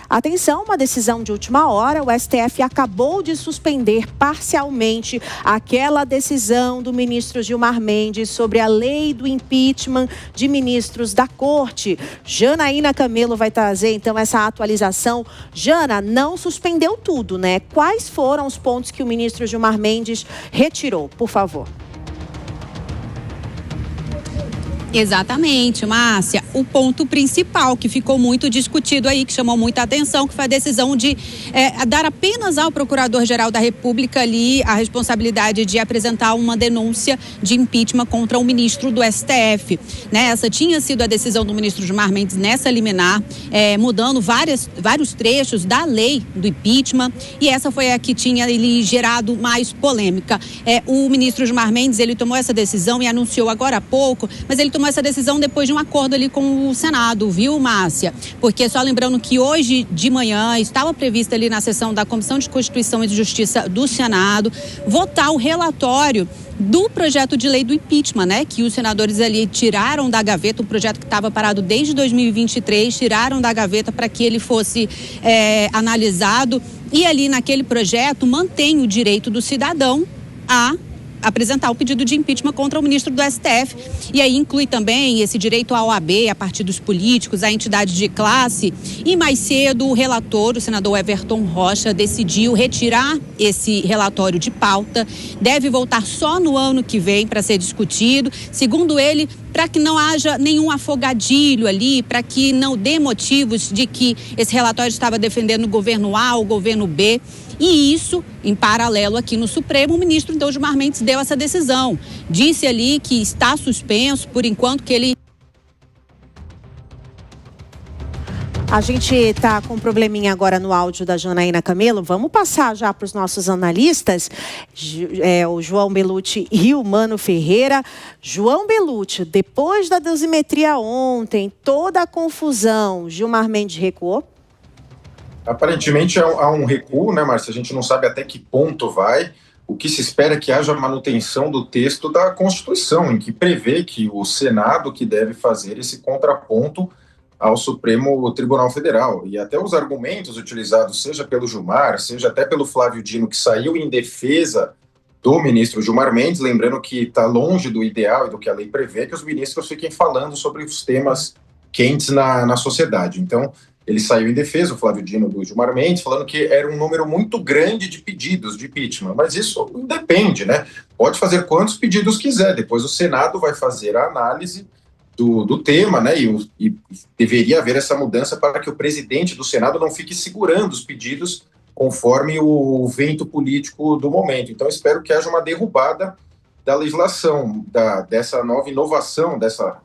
Atenção, uma decisão de última hora, o STF acabou de suspender parcialmente aquela decisão do ministro Gilmar Mendes sobre a lei do impeachment de ministros da Corte. Janaína Camelo vai trazer então essa atualização. Jana, não suspendeu tudo, né? Quais foram os pontos que o ministro Gilmar Mendes retirou, por favor? Exatamente, Márcia. O ponto principal que ficou muito discutido aí, que chamou muita atenção, que foi a decisão de dar apenas ao Procurador-Geral da República ali a responsabilidade de apresentar uma denúncia de impeachment contra o ministro do STF. Né? Essa tinha sido a decisão do ministro Gilmar Mendes nessa liminar, mudando vários trechos da lei do impeachment, e essa foi a que tinha ali gerado mais polêmica. O ministro Gilmar Mendes, ele tomou essa decisão e anunciou agora há pouco, mas ele tomou essa decisão depois de um acordo ali com o Senado, viu, Márcia? Porque só lembrando que hoje de manhã estava prevista ali na sessão da Comissão de Constituição e de Justiça do Senado votar o relatório do projeto de lei do impeachment, né? Que os senadores ali tiraram da gaveta, um projeto que estava parado desde 2023, tiraram da gaveta para que ele fosse analisado. E ali naquele projeto mantém o direito do cidadão a apresentar o pedido de impeachment contra o ministro do STF. E aí inclui também esse direito à OAB, a partidos políticos, a entidade de classe. E mais cedo o relator, o senador Everton Rocha, decidiu retirar esse relatório de pauta. Deve voltar só no ano que vem para ser discutido. Segundo ele, para que não haja nenhum afogadilho ali, para que não dê motivos de que esse relatório estava defendendo o governo A ou o governo B. E isso, em paralelo aqui no Supremo, o ministro então Gilmar Mendes deu essa decisão. Disse ali que está suspenso, por enquanto que ele... A gente está com um probleminha agora no áudio da Janaína Camelo. Vamos passar já para os nossos analistas, o João Belucci e o Mano Ferreira. João Belucci, depois da dosimetria ontem, toda a confusão, Gilmar Mendes recuou? Aparentemente há um recuo, né, Márcia? A gente não sabe até que ponto vai. O que se espera é que haja manutenção do texto da Constituição, em que prevê que o Senado que deve fazer esse contraponto ao Supremo Tribunal Federal. E até os argumentos utilizados, seja pelo Gilmar, seja até pelo Flávio Dino, que saiu em defesa do ministro Gilmar Mendes, lembrando que está longe do ideal e do que a lei prevê, que os ministros fiquem falando sobre os temas quentes na sociedade. Então, ele saiu em defesa, o Flávio Dino, do Gilmar Mendes, falando que era um número muito grande de pedidos de impeachment. Mas isso depende, né? Pode fazer quantos pedidos quiser. Depois o Senado vai fazer a análise do tema, né? E deveria haver essa mudança para que o presidente do Senado não fique segurando os pedidos conforme o vento político do momento. Então, espero que haja uma derrubada da legislação, dessa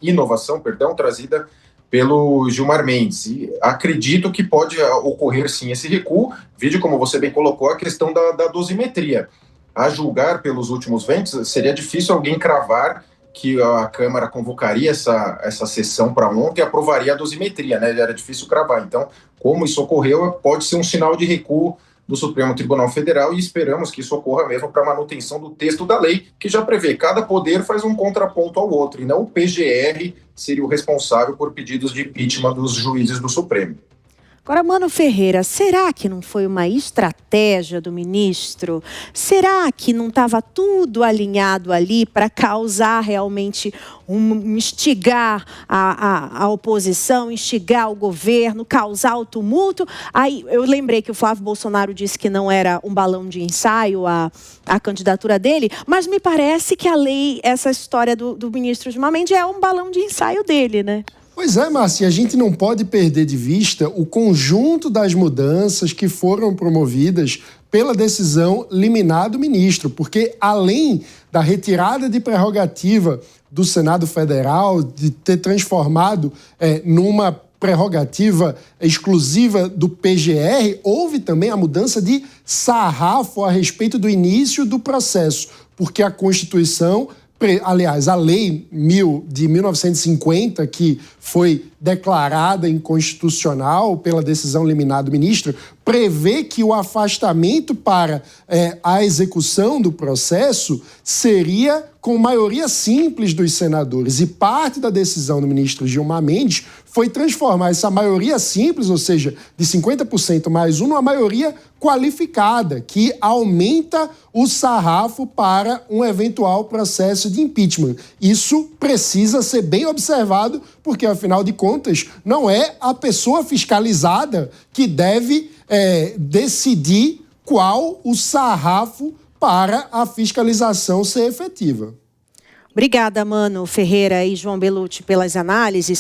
inovação, trazida pelo Gilmar Mendes. E acredito que pode ocorrer sim esse recuo, vídeo como você bem colocou, a questão da dosimetria. A julgar pelos últimos ventos, seria difícil alguém cravar que a Câmara convocaria essa sessão para ontem e aprovaria a dosimetria, né? Era difícil cravar. Então, como isso ocorreu, pode ser um sinal de recuo do Supremo Tribunal Federal e esperamos que isso ocorra mesmo para a manutenção do texto da lei, que já prevê cada poder faz um contraponto ao outro, e não o PGR seria o responsável por pedidos de impeachment dos juízes do Supremo. Agora, Mano Ferreira, será que não foi uma estratégia do ministro? Será que não estava tudo alinhado ali para causar realmente instigar a oposição, instigar o governo, causar o tumulto? Aí eu lembrei que o Flávio Bolsonaro disse que não era um balão de ensaio a candidatura dele, mas me parece que a lei, essa história do ministro Gilmar Mendes é um balão de ensaio dele, né? Pois é, Márcia, a gente não pode perder de vista o conjunto das mudanças que foram promovidas pela decisão liminar do ministro, porque além da retirada de prerrogativa do Senado Federal, de ter transformado numa prerrogativa exclusiva do PGR, houve também a mudança de sarrafo a respeito do início do processo, porque a Constituição... Aliás, a Lei de 1950, que foi declarada inconstitucional pela decisão liminar do ministro, prevê que o afastamento para a execução do processo seria com maioria simples dos senadores. E parte da decisão do ministro Gilmar Mendes foi transformar essa maioria simples, ou seja, de 50% mais um, numa maioria qualificada, que aumenta o sarrafo para um eventual processo de impeachment. Isso precisa ser bem observado, porque, afinal de contas, não é a pessoa fiscalizada que deve decidir qual o sarrafo para a fiscalização ser efetiva. Obrigada, Mano Ferreira e João Belucci, pelas análises.